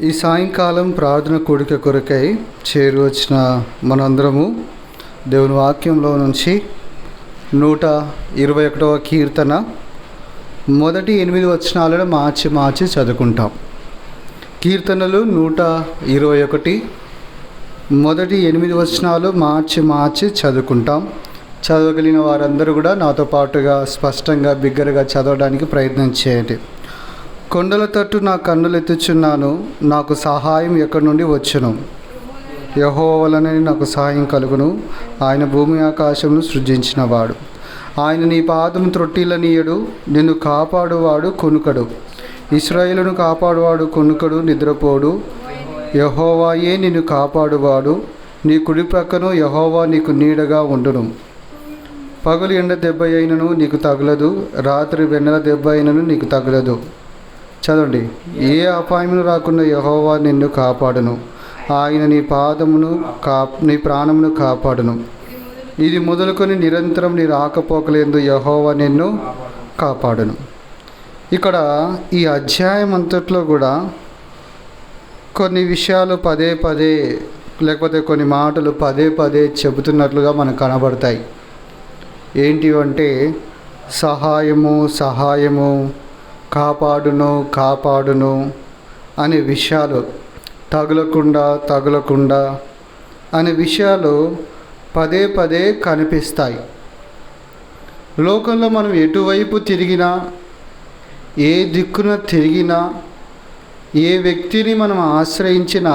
ఈ సాయంకాలం ప్రార్థన కూడిక కొరకై చేరువచ్చిన మనందరము దేవుని వాక్యంలో నుంచి 121వ కీర్తన మొదటి 8 వచనాలను మార్చి చదువుకుంటాం. కీర్తనలు 121 మొదటి 8 వచనాలు మార్చి చదువుకుంటాం. చదవగలిగిన వారందరూ కూడా నాతో పాటుగా స్పష్టంగా బిగ్గరగా చదవడానికి ప్రయత్నం చేయండి. కొండల తట్టు నా కన్నులు ఎత్తుచున్నాను, నాకు సహాయం ఎక్కడి నుండి వచ్చును? యెహోవా వలనే నాకు సహాయం కలుగును. ఆయన భూమి ఆకాశమును సృజించినవాడు. ఆయన నీ పాదము త్రొట్టిల్లనీయడు. నిన్ను కాపాడువాడు కొనుకడు. ఇశ్రాయేలును కాపాడువాడు కొనుకడు, నిద్రపోడు. యెహోవాయే నిన్ను కాపాడువాడు. నీ కుడి ప్రక్కను యెహోవా నీకు నీడగా ఉండును. పగలు ఎండ దెబ్బ అయినను నీకు తగలదు, రాత్రి వెన్నెల దెబ్బ అయినను నీకు తగలదు. చదవండి. ఏ అపాయమును రాకుండా యెహోవా నిన్ను కాపాడును. ఆయన నీ ప్రాణమును కాపాడును. ఇది మొదలుకొని నిరంతరం నీ రాకపోకలేందు యెహోవా నిన్ను కాపాడును. ఇక్కడ ఈ అధ్యాయం అంతట్లో కూడా కొన్ని విషయాలు పదే లేకపోతే కొన్ని మాటలు పదే చెబుతున్నట్లుగా మనకు కనబడతాయి. ఏంటి అంటే సహాయము, కాపాడును అనే విషయాలు, తగులకుండా అనే విషయాలు పదే కనిపిస్తాయి. లోకంలో మనం ఎటువైపు తిరిగినా, ఏ దిక్కున తిరిగినా, ఏ వ్యక్తిని మనం ఆశ్రయించినా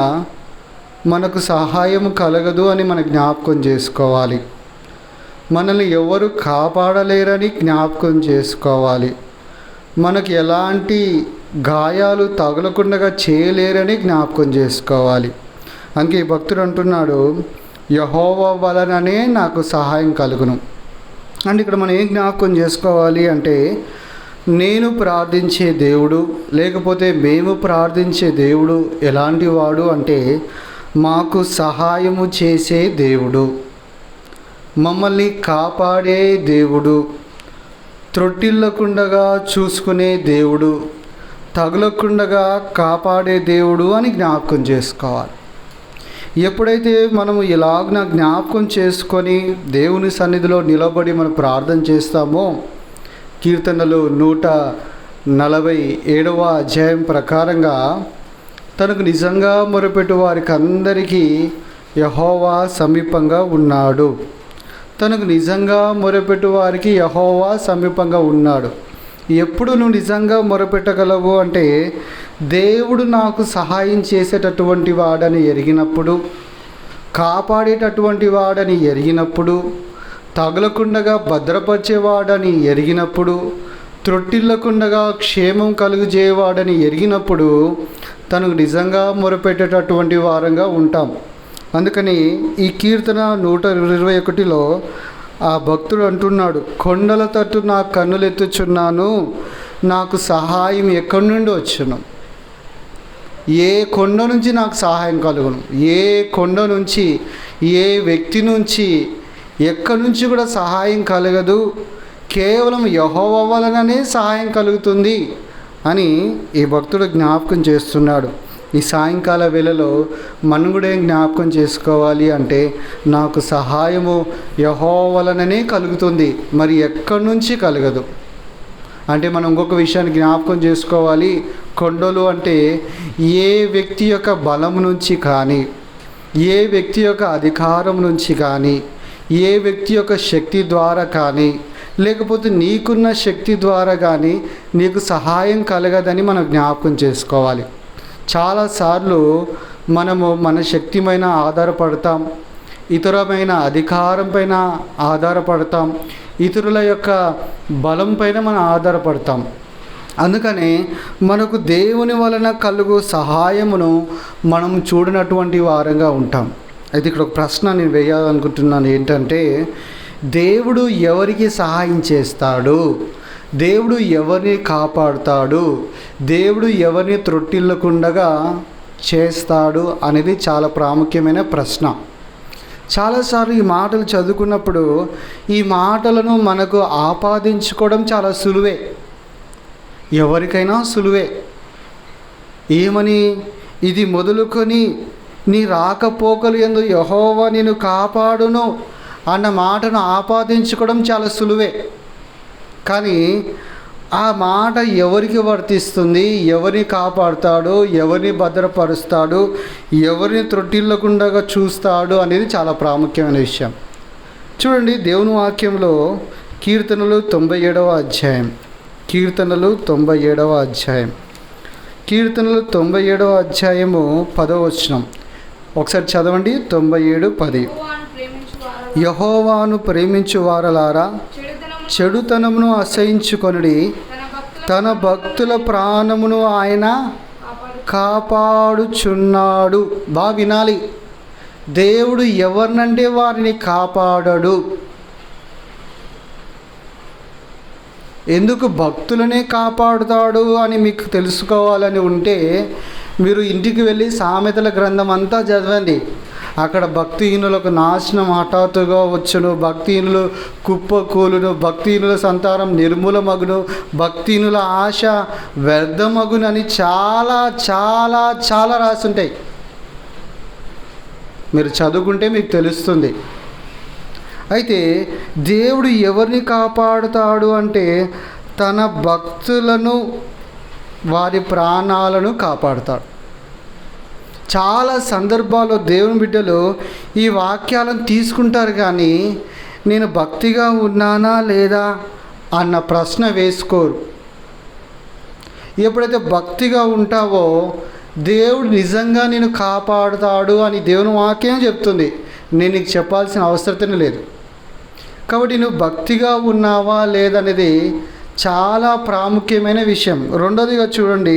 మనకు సహాయం కలగదు అని మనం జ్ఞాపకం చేసుకోవాలి. మనల్ని ఎవరు కాపాడలేరని జ్ఞాపకం చేసుకోవాలి. మనకు ఎలాంటి గాయాలు తగలకుండా చేయలేరని జ్ఞాపకం చేసుకోవాలి. అందుకే ఈ భక్తుడు అంటున్నాడు, యెహోవా వలననే నాకు సహాయం కలుగును. అంటే ఇక్కడ మనం ఏం జ్ఞాపకం చేసుకోవాలి అంటే, నేను ప్రార్థించే దేవుడు, లేకపోతే మేము ప్రార్థించే దేవుడు ఎలాంటి వాడు అంటే, మాకు సహాయము చేసే దేవుడు, మమ్మల్ని కాపాడే దేవుడు, త్రొట్టిల్లకుండగా చూసుకునే దేవుడు, తగులకుండగా కాపాడే దేవుడు అని జ్ఞాపకం చేసుకోవాలి. ఎప్పుడైతే మనము ఇలాగ జ్ఞాపకం చేసుకొని దేవుని సన్నిధిలో నిలబడి మనం ప్రార్థన చేస్తామో, కీర్తనలు 147వ అధ్యాయం ప్రకారంగా తనకు నిజంగా మొరపెట్టు వారికి అందరికీ యెహోవా సమీపంగా ఉన్నాడు. తనకు నిజంగా మొరపెట్టు వారికి యెహోవా సమీపంగా ఉన్నాడు. ఎప్పుడు నువ్వు నిజంగా మొరపెట్టగలవు అంటే, దేవుడు నాకు సహాయం చేసేటటువంటి వాడని ఎరిగినప్పుడు, కాపాడేటటువంటి వాడని ఎరిగినప్పుడు, తగలకుండగా భద్రపరిచేవాడని ఎరిగినప్పుడు, త్రొట్టిల్లకుండగా క్షేమం కలుగజేయవాడని ఎరిగినప్పుడు తనకు నిజంగా మొరపెట్టేటటువంటి వారంగా ఉంటాం. అందుకని ఈ కీర్తన 121లో ఆ భక్తుడు అంటున్నాడు, కొండల తట్టు నా కన్నులెత్తుచున్నాను, నాకు సహాయం ఎక్కడి నుండి వచ్చును? ఏ కొండ నుంచి నాకు సహాయం కలుగును? ఏ కొండ నుంచి, ఏ వ్యక్తి నుంచి, ఎక్కడి నుంచి కూడా సహాయం కలగదు. కేవలం యెహోవా వలననే సహాయం కలుగుతుంది అని ఈ భక్తుడు జ్ఞాపకం చేస్తున్నాడు. ఈ సాయంకాల వేళలో మనం కూడా ఏం జ్ఞాపకం చేసుకోవాలి అంటే, నాకు సహాయము యెహోవా వలననే కలుగుతుంది, మరి ఎక్కడి నుంచి కలగదు. అంటే మనం ఇంకొక విషయాన్ని జ్ఞాపకం చేసుకోవాలి. కొండలు అంటే ఏ వ్యక్తి యొక్క బలం నుంచి కానీ, ఏ వ్యక్తి యొక్క అధికారం నుంచి కానీ, ఏ వ్యక్తి యొక్క శక్తి ద్వారా కానీ, లేకపోతే నీకున్న శక్తి ద్వారా కానీ నీకు సహాయం కలగదని మనం జ్ఞాపకం చేసుకోవాలి. చాలాసార్లు మనము మన శక్తి పైన ఆధారపడతాం, ఇతరమైన అధికారం పైన ఆధారపడతాం, ఇతరుల యొక్క బలం పైన మనం ఆధారపడతాం. అందుకనే మనకు దేవుని వలన కలుగు సహాయమును మనం చూడనటువంటి వారంగా ఉంటాం. అయితే ఇక్కడ ఒక ప్రశ్న నేను వేయాలనుకుంటున్నాను. ఏంటంటే, దేవుడు ఎవరికి సహాయం చేస్తాడు? దేవుడు ఎవరిని కాపాడుతాడు? దేవుడు ఎవరిని త్రొట్టిల్లకుండగా చేస్తాడు అనేది చాలా ప్రాముఖ్యమైన ప్రశ్న. చాలాసార్లు ఈ మాటలు చదువుకున్నప్పుడు ఈ మాటలను మనకు ఆపాదించుకోవడం చాలా సులువే, ఎవరికైనా సులువే. ఏమని ఇది మొదలుకొని నీ రాకపోకలు యందు యెహోవా నిన్ను కాపాడును అన్న మాటను ఆపాదించుకోవడం చాలా సులువే. కానీ ఆ మాట ఎవరికి వర్తిస్తుంది, ఎవరిని కాపాడుతాడు, ఎవరిని భద్రపరుస్తాడు, ఎవరిని త్రొట్టిల్లకుండా చూస్తాడు అనేది చాలా ప్రాముఖ్యమైన విషయం. చూడండి, దేవుని వాక్యంలో కీర్తనలు 97వ అధ్యాయం, కీర్తనలు 97వ అధ్యాయం, కీర్తనలు 97వ అధ్యాయము 10వ వచనం ఒకసారి చదవండి. 97:10. యెహోవాను ప్రేమించు వారలారా చెడుతనమును అసహించుకొనుడి, తన భక్తుల ప్రాణమును ఆయన కాపాడుచున్నాడు. బాగా వినాలి, దేవుడు ఎవరినంటే వారిని కాపాడడు. ఎందుకు భక్తులనే కాపాడుతాడు అని మీకు తెలుసుకోవాలని ఉంటే మీరు ఇంటికి వెళ్ళి సామెతల గ్రంథం అంతా చదవండి. అక్కడ భక్తిహీనులకు నాశనం హఠాత్తుగా వచ్చును, భక్తిహీనులు కుప్పకూలును, భక్తిహీనుల సంతానం నిర్మూలమగును, భక్తిహీనుల ఆశ వ్యర్థమగునని చాలా చాలా చాలా రాసుంటాయి. మీరు చదువుకుంటే మీకు తెలుస్తుంది. అయితే దేవుడు ఎవరిని కాపాడుతాడు అంటే తన భక్తులను, వారి ప్రాణాలను కాపాడుతాడు. చాలా సందర్భాల్లో దేవుని బిడ్డలు ఈ వాక్యాలను తీసుకుంటారు, కానీ నేను భక్తిగా ఉన్నానా లేదా అన్న ప్రశ్న వేసుకోరు. ఎప్పుడైతే భక్తిగా ఉంటావో దేవుడు నిజంగా నేను కాపాడుతాడు అని దేవుని వాక్యం చెప్తుంది. నేను నీకు చెప్పాల్సిన అవసరమే లేదు. కాబట్టి నువ్వు భక్తిగా ఉన్నావా లేదనేది చాలా ప్రాముఖ్యమైన విషయం. రెండోదిగా చూడండి,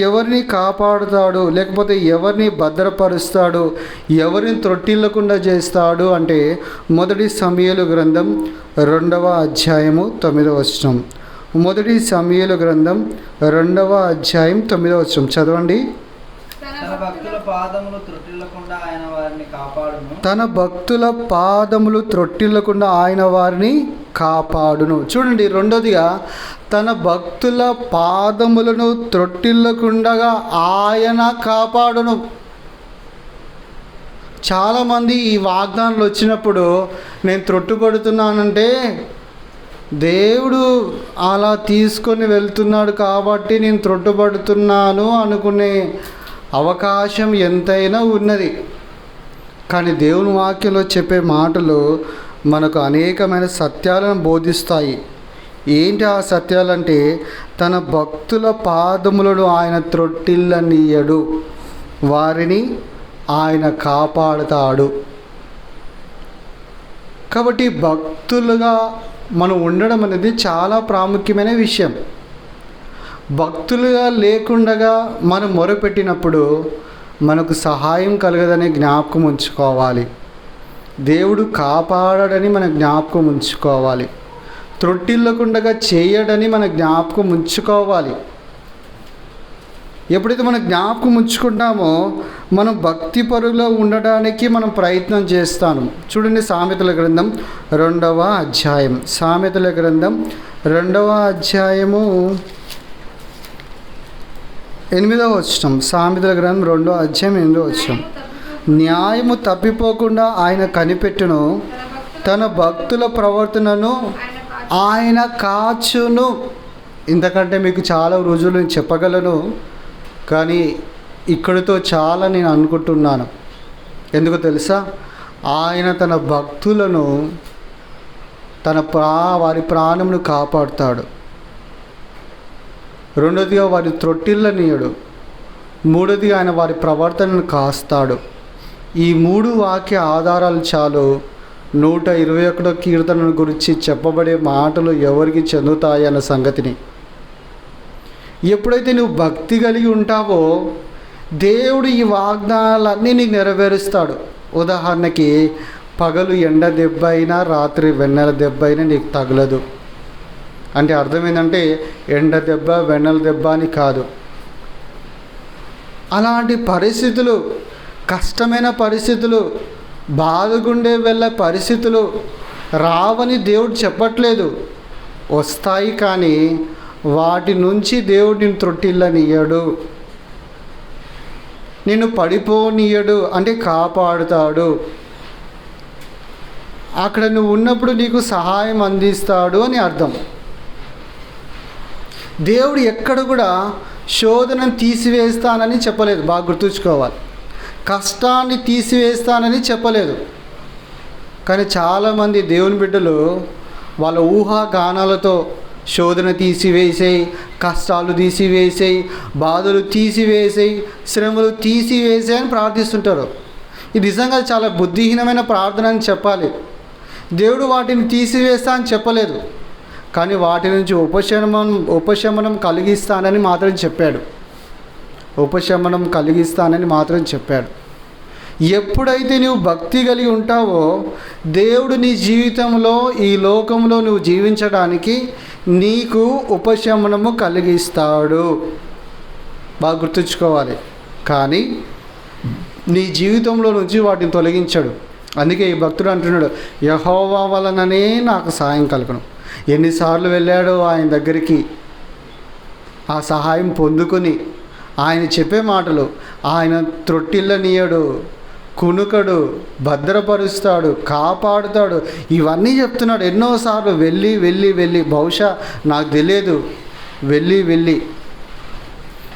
ఎవరిని కాపాడుతాడు లేకపోతే ఎవరిని భద్రపరుస్తాడు, ఎవరిని త్రొట్టిల్లకుండా చేస్తాడు అంటే మొదటి సమూయేలు గ్రంథం 2వ అధ్యాయము 9వ వచనం. మొదటి సమూయేలు గ్రంథం 2వ అధ్యాయం 9వ వచనం చదవండి. తన భక్తుల పాదములు త్రొట్టిల్లకుండా ఆయన వారిని కాపాడును. తన భక్తుల పాదములు త్రొట్టిల్లకుండా ఆయన వారిని కాపాడును. చూడండి, రెండోదిగా తన భక్తుల పాదములను త్రొట్టిల్లకుండా ఆయన కాపాడును. చాలామంది ఈ వాగ్దానాలు వచ్చినప్పుడు నేను త్రొట్టుపడుతున్నానంటే దేవుడు అలా తీసుకొని వెళ్తున్నాడు కాబట్టి నేను త్రొట్టుపడుతున్నాను అనుకునే అవకాశం ఎంతైనా ఉన్నది. కానీ దేవుని వాక్యంలో చెప్పే మాటలు మనకు అనేకమైన సత్యాలను బోధిస్తాయి. ఏంటి ఆ సత్యాలంటే తన భక్తుల పాదములను ఆయన త్రొట్టిల్లనీయడు, వారిని ఆయన కాపాడుతాడు. కాబట్టి భక్తులుగా మనం ఉండడం అనేది చాలా ప్రాముఖ్యమైన విషయం. భక్తులుగా లేకుండగా మనం మొరపెట్టినప్పుడు మనకు సహాయం కలగదని జ్ఞాపకం ఉంచుకోవాలి. దేవుడు కాపాడని మన జ్ఞాపకం ఉంచుకోవాలి. త్రొట్టిల్లకుండగా చేయడని మన జ్ఞాపకం ఉంచుకోవాలి. ఎప్పుడైతే మనం జ్ఞాపకం ఉంచుకుంటామో మనం భక్తి పరులో ఉండడానికి మనం ప్రయత్నం చేస్తాను. చూడండి, సామెతల గ్రంథం 2వ అధ్యాయం, సామెతల గ్రంథం 2వ అధ్యాయము 8వ వచనం. సామెతల గ్రంథం 2వ అధ్యాయం 8వ వచనం. న్యాయము తప్పిపోకుండా ఆయన కనిపెట్టును, తన భక్తుల ప్రవర్తనను ఆయన కాచును. ఇంతకంటే మీకు చాలా రుజువులు నేను చెప్పగలను, కానీ ఇక్కడితో చాలా నేను అనుకుంటున్నాను. ఎందుకో తెలుసా? ఆయన తన భక్తులను వారి ప్రాణమును కాపాడుతాడు. రెండోదిగా వారి త్రొట్టిల్లనీయడు. మూడోదిగా ఆయన వారి ప్రవర్తనను కాస్తాడు. ఈ 3 వాక్య ఆధారాలు చాలు 121వ కీర్తన గురించి చెప్పబడే మాటలు ఎవరికి చెందుతాయి అన్న సంగతిని. ఎప్పుడైతే నువ్వు భక్తి కలిగి ఉంటావో దేవుడు ఈ వాగ్దానాలన్నీ నీకు నెరవేరుస్తాడు. ఉదాహరణకి, పగలు ఎండ దెబ్బ అయినా రాత్రి వెన్నెల దెబ్బ అయినా నీకు తగలదు. అంటే అర్థం ఏంటంటే ఎండ దెబ్బ వెన్నెల దెబ్బ అని కాదు. అలాంటి పరిస్థితులు, కష్టమైన పరిస్థితులు, బాధగుండే వెళ్ళే పరిస్థితులు రావని దేవుడు చెప్పట్లేదు, వస్తాయి. కానీ వాటి నుంచి దేవుడు నిన్ను త్రొట్టిల్లనియ్యడు. నిన్ను పడిపోనీయడు అంటే కాపాడుతాడు. అక్కడ నువ్వు ఉన్నప్పుడు నీకు సహాయం అందిస్తాడు అని అర్థం. దేవుడు ఎక్కడ కూడా శోధనను తీసివేస్తానని చెప్పలేదు, బాగా గుర్తుంచుకోవాలి. కష్టాన్ని తీసివేస్తానని చెప్పలేదు. కానీ చాలామంది దేవుని బిడ్డలు వాళ్ళ ఊహాగానాలతో శోధన తీసివేసేయి, కష్టాలు తీసివేసేయి, బాధలు తీసివేసేయి, శ్రమలు తీసివేసేయి అని ప్రార్థిస్తుంటారు. ఇది నిజంగా చాలా బుద్ధిహీనమైన ప్రార్థన అని చెప్పాలి. దేవుడు వాటిని తీసివేస్తా అని చెప్పలేదు, కానీ వాటి నుంచి ఉపశమనం కలిగిస్తానని మాత్రం చెప్పాడు. ఉపశమనం కలిగిస్తానని మాత్రం చెప్పాడు. ఎప్పుడైతే నువ్వు భక్తి కలిగి ఉంటావో దేవుడు నీ జీవితంలో ఈ లోకంలో నువ్వు జీవించడానికి నీకు ఉపశమనము కలిగిస్తాడు. బాగా గుర్తుంచుకోవాలి. కానీ నీ జీవితంలో నుంచి వాటిని తొలగించాడు. అందుకే ఈ భక్తుడు అంటున్నాడు, యెహోవా వలననే నాకు సహాయం కలుగును. ఎన్నిసార్లు వెళ్ళాడో ఆయన దగ్గరికి ఆ సహాయం పొందుకొని, ఆయన చెప్పే మాటలు, ఆయన త్రొట్టిల్లనీయడు, కునుకడు, భద్రపరుస్తాడు, కాపాడుతాడు, ఇవన్నీ చెప్తున్నాడు ఎన్నోసార్లు. వెళ్ళి వెళ్ళి వెళ్ళి బహుశా నాకు తెలియదు వెళ్ళి.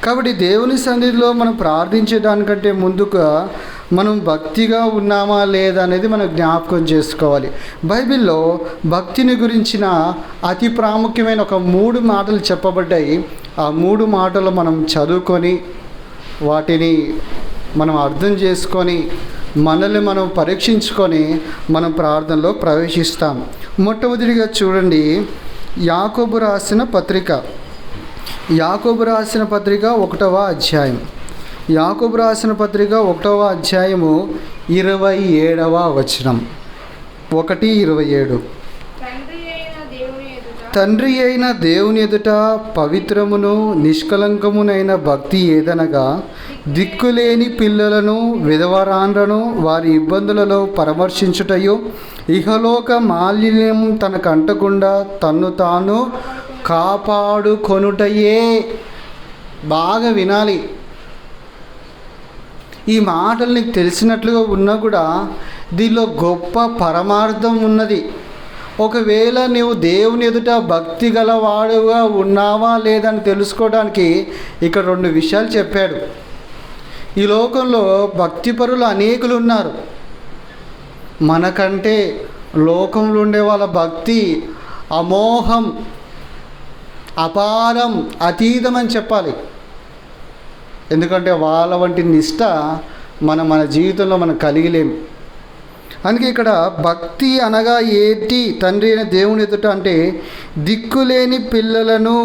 కాబట్టి దేవుని సన్నిధిలో మనం ప్రార్థించేదానికంటే ముందుగా మనం భక్తిగా ఉన్నామా లేదా అనేది మనం జ్ఞాపకం చేసుకోవాలి. బైబిల్లో భక్తిని గురించిన అతి ప్రాముఖ్యమైన ఒక 3 మాటలు చెప్పబడ్డాయి. ఆ 3 మాటలు మనం చదువుకొని వాటిని మనం అర్థం చేసుకొని మనల్ని మనం పరీక్షించుకొని మనం ప్రార్థనలో ప్రవేశిస్తాం. మొట్టమొదటిగా చూడండి, యాకోబు రాసిన పత్రిక 1వ అధ్యాయం. యాకోబు రాసిన పత్రిక 1వ అధ్యాయము 27వ వచనం. 1:27. తండ్రి అయిన దేవుని ఎదుట పవిత్రమును నిష్కలంకమునైన భక్తి ఏదనగా దిక్కులేని పిల్లలను విధవరాండ్రను వారి ఇబ్బందులలో పరామర్శించుటయు ఇహలోక మాలిన్యం తనకు అంటకుండా తన్ను తాను కాపాడుకొనుటయే. బాగా వినాలి. ఈ మాటలు నీకు తెలిసినట్లుగా ఉన్నా కూడా దీనిలో గొప్ప పరమార్థం ఉన్నది. ఒకవేళ నీవు దేవుని ఎదుట భక్తి గలవాడుగా ఉన్నావా లేదని తెలుసుకోవడానికి ఇక్కడ 2 విషయాలు చెప్పాడు. ఈ లోకంలో భక్తిపరులు అనేకులు ఉన్నారు. మనకంటే లోకంలో ఉండే వాళ్ళ భక్తి అమోఘం, అపారం, అతీతం అని చెప్పాలి. ఎందుకంటే వాళ్ళ వంటి నిష్ట మన జీవితంలో మనం కలిగిలేము. అందుకే ఇక్కడ భక్తి అనగా ఏంటి? తండ్రి అయిన దేవుని ఎదుట అంటే దిక్కులేని పిల్లలను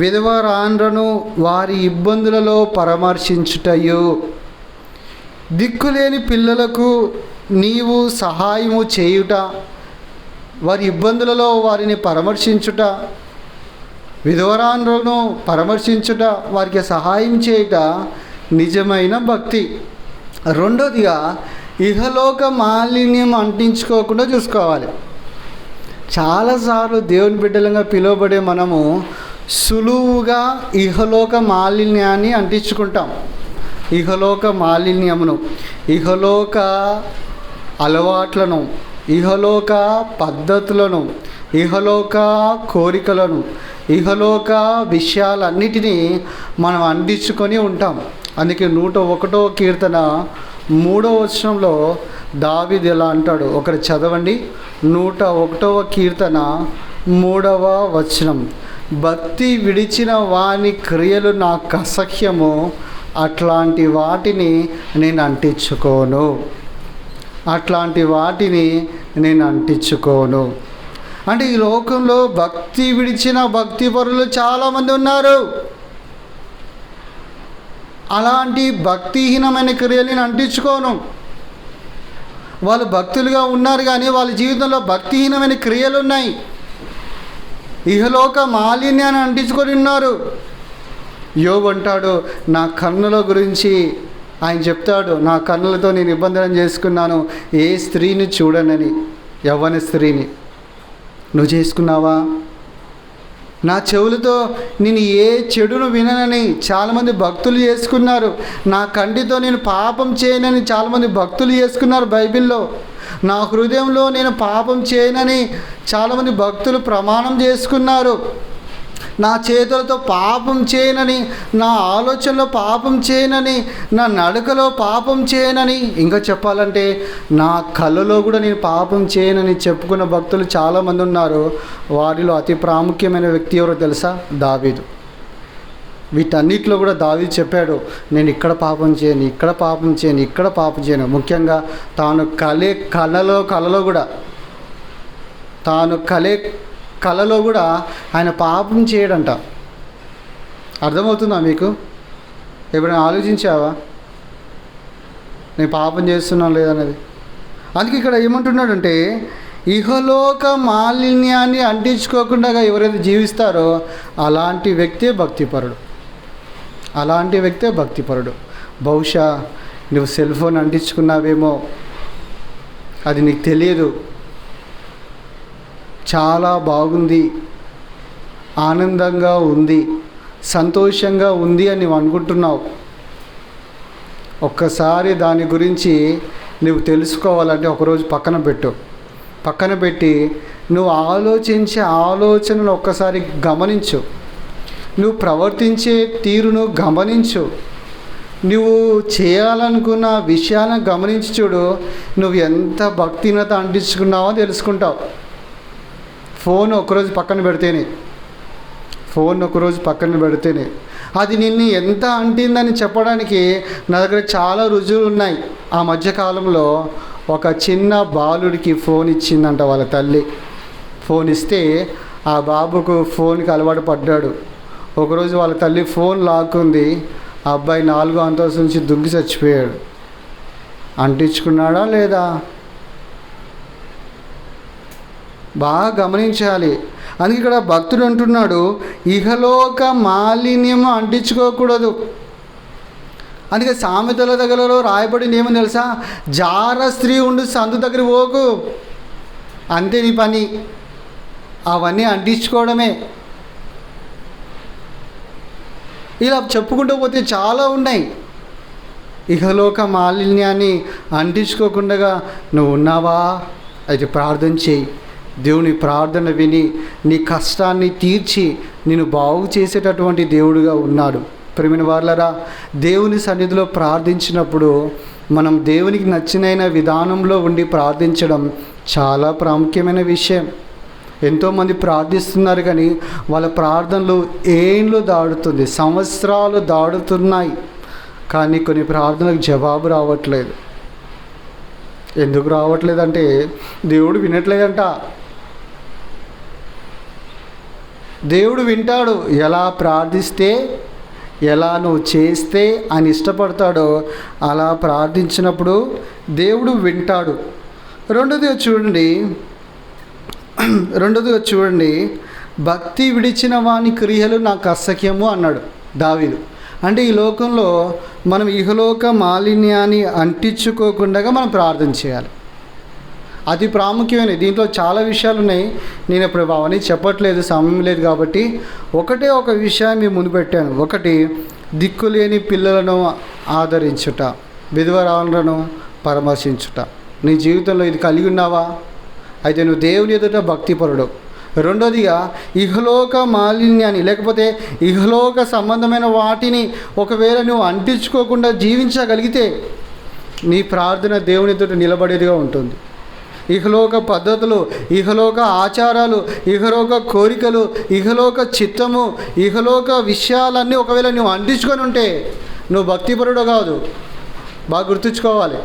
విధవరాండ్రను వారి ఇబ్బందులలో పరామర్శించుటయు. దిక్కులేని పిల్లలకు నీవు సహాయము చేయుట, వారి ఇబ్బందులలో వారిని పరామర్శించుట, విధవరాండ్రను పరామర్శించుట, వారికి సహాయం చేయుట నిజమైన భక్తి. రెండోదిగా ఇహలోక మాలిన్యం అంటించుకోకుండా చూసుకోవాలి. చాలాసార్లు దేవుని బిడ్డలుగా పిలువబడే మనము సులువుగా ఇహలోక మాలిన్యాన్ని అంటించుకుంటాం. ఇహలోక మాలిన్యమును, ఇహలోక అలవాట్లను, ఇహలోక పద్ధతులను, ఇహలోక కోరికలను, ఇహలోక విషయాలన్నిటినీ మనం అందించుకొని ఉంటాం. అందుకే 101వ కీర్తన 3వ వచనంలో దావీదు ఎలా అంటాడు, ఒకరు చదవండి. 101వ కీర్తన 3వ వచనం. భక్తి విడిచిన వాని క్రియలు నాకు అసహ్యము, అట్లాంటి వాటిని నేను అంటించుకోను. అట్లాంటి వాటిని నేను అంటించుకోను. అంటే ఈ లోకంలో భక్తి విడిచిన భక్తిపరులు చాలామంది ఉన్నారు. అలాంటి భక్తిహీనమైన క్రియలు నేను అంటించుకోను. వాళ్ళు భక్తులుగా ఉన్నారు కానీ వాళ్ళ జీవితంలో భక్తిహీనమైన క్రియలు ఉన్నాయి. ఇహలోక మాలిన్యాన్ని అంటించుకొని ఉన్నారు. యోబు అంటాడు, నా కన్నుల గురించి ఆయన చెప్తాడు, నా కన్నులతో నేను నిబంధన చేసుకున్నాను, ఏ స్త్రీని చూడనని. యవ్వన స్త్రీని నువ్వు చేసుకున్నావా? నా చెవులతో నేను ఏ చెడును విననని చాలామంది భక్తులు చేసుకున్నారు. నా కంటితో నేను పాపం చేయనని చాలామంది భక్తులు చేసుకున్నారు బైబిల్లో. నా హృదయంలో నేను పాపం చేయనని చాలామంది భక్తులు ప్రమాణం చేసుకున్నారు. నా చేతులతో పాపం చేయనని, నా ఆలోచనలో పాపం చేయనని, నా నడకలో పాపం చేయనని, ఇంకా చెప్పాలంటే నా కళ్ళలో కూడా నేను పాపం చేయనని చెప్పుకున్న భక్తులు చాలామంది ఉన్నారు. వారిలో అతి ప్రాముఖ్యమైన వ్యక్తి ఎవరో తెలుసా? దావీదు. వీటన్నిటిలో కూడా దావీదు చెప్పాడు, నేను ఇక్కడ పాపం చేయను, ఇక్కడ పాపం చేయను, ఇక్కడ పాపం చేయను. ముఖ్యంగా తాను కలలో కూడా ఆయన పాపం చేయడంట. అర్థమవుతుందా మీకు? ఎప్పుడైనా ఆలోచించావా నేను పాపం చేస్తున్నాను లేదన్నది? అందుకే ఇక్కడ ఏమంటున్నాడంటే, ఇహలోక మాలిన్యాన్ని అంటించుకోకుండా ఎవరైతే జీవిస్తారో అలాంటి వ్యక్తే భక్తిపరుడు. బహుశా నువ్వు సెల్ ఫోన్ అంటించుకున్నావేమో, అది నీకు తెలియదు. చాలా బాగుంది, ఆనందంగా ఉంది, సంతోషంగా ఉంది అని నువ్వు అనుకుంటున్నావు. ఒక్కసారి దాని గురించి నువ్వు తెలుసుకోవాలంటే ఒకరోజు పక్కన పెట్టి నువ్వు ఆలోచించే ఆలోచనలు ఒక్కసారి గమనించు. నువ్వు ప్రవర్తించే తీరును గమనించు. నువ్వు చేయాలనుకున్న విషయాలను గమనించి చూడు. నువ్వు ఎంత భక్తినత అంటించుకున్నావో తెలుసుకుంటావు. ఫోన్ ఒకరోజు పక్కన పెడితేనే అది నిన్ను ఎంత అంటిందని చెప్పడానికి నా దగ్గర చాలా రుజువులు ఉన్నాయి. ఆ మధ్యకాలంలో ఒక చిన్న బాలుడికి ఫోన్ ఇచ్చిందంట వాళ్ళ తల్లి. ఫోన్ ఇస్తే ఆ బాబుకు ఫోన్కి అలవాటు పడ్డాడు. ఒకరోజు వాళ్ళ తల్లి ఫోన్ లాక్కుంది. ఆ అబ్బాయి 4వ అంతస్తు నుంచి దుంకి చచ్చిపోయాడు. అంటించుకున్నాడా లేదా? బాగా గమనించాలి. అందుకే ఇక్కడ భక్తుడు అంటున్నాడు, ఇహలోక మాలిన్యము అంటించుకోకూడదు. అందుకే సామెతల దగ్గరలో రాయబడింది ఏమని తెలుసా? జార స్త్రీ ఉండు సందు దగ్గర పోకు, అంతే నీ పని. అవన్నీ అంటించుకోవడమే. ఇలా చెప్పుకుంటూ పోతే చాలా ఉన్నాయి. ఇహలోక మాలిన్యాన్ని అంటించుకోకుండా నువ్వు ఉన్నావా? అయితే ప్రార్థన చేయి. దేవుని ప్రార్థన విని నీ కష్టాన్ని తీర్చి నిన్ను బాగు చేసేటటువంటి దేవుడుగా ఉన్నాడు. ప్రియమైన వారలారా, దేవుని సన్నిధిలో ప్రార్థించినప్పుడు మనం దేవునికి నచ్చినైన విధానంలో ఉండి ప్రార్థించడం చాలా ప్రాముఖ్యమైన విషయం. ఎంతోమంది ప్రార్థిస్తున్నారు కానీ వాళ్ళ ప్రార్థనలు ఏండ్లు దాడుతుంది, సంవత్సరాలు దాడుతున్నాయి, కానీ కొన్ని ప్రార్థనలకు జవాబు రావట్లేదు. ఎందుకు రావట్లేదంటే దేవుడు వినట్లేదంట. దేవుడు వింటాడు. ఎలా ప్రార్థిస్తే, ఎలా నువ్వు చేస్తే ఆయన ఇష్టపడతాడో అలా ప్రార్థించినప్పుడు దేవుడు వింటాడు. రెండోదిగా చూడండి, భక్తి విడిచిన వాని క్రియలు నాకు అసఖ్యము అన్నాడు దావీదు. అంటే ఈ లోకంలో మనం ఇహలోక మాలిన్యాన్ని అంటించుకోకుండా మనం ప్రార్థన చేయాలి. అతి ప్రాముఖ్యమైనది. దీంట్లో చాలా విషయాలు ఉన్నాయి. నేను ఇప్పుడు అవన్నీ చెప్పట్లేదు, సమయం లేదు కాబట్టి ఒకటే ఒక విషయాన్ని మీ ముందు పెట్టాను. ఒకటి, దిక్కులేని పిల్లలను ఆదరించుట, విధవరాలను పరామర్శించుట. నీ జీవితంలో ఇది కలిగి ఉన్నావా? అయితే నువ్వు దేవుని ఎదుట భక్తిపరుడు. రెండోదిగా, ఇహలోక మాలిన్యాన్ని లేకపోతే ఇహలోక సంబంధమైన వాటిని ఒకవేళ నువ్వు అంటించుకోకుండా జీవించగలిగితే నీ ప్రార్థన దేవుని ఎదుట నిలబడేదిగా ఉంటుంది. ఇహలోక పద్ధతులు, ఇహలోక ఆచారాలు, ఇహలోక కోరికలు, ఇహలోక చిత్తము, ఇహలోక విషయాలన్నీ ఒకవేళ నువ్వు అంటించుకొని ఉంటే నువ్వు భక్తిపరుడు కాదు. బాగా గుర్తుంచుకోవాలి.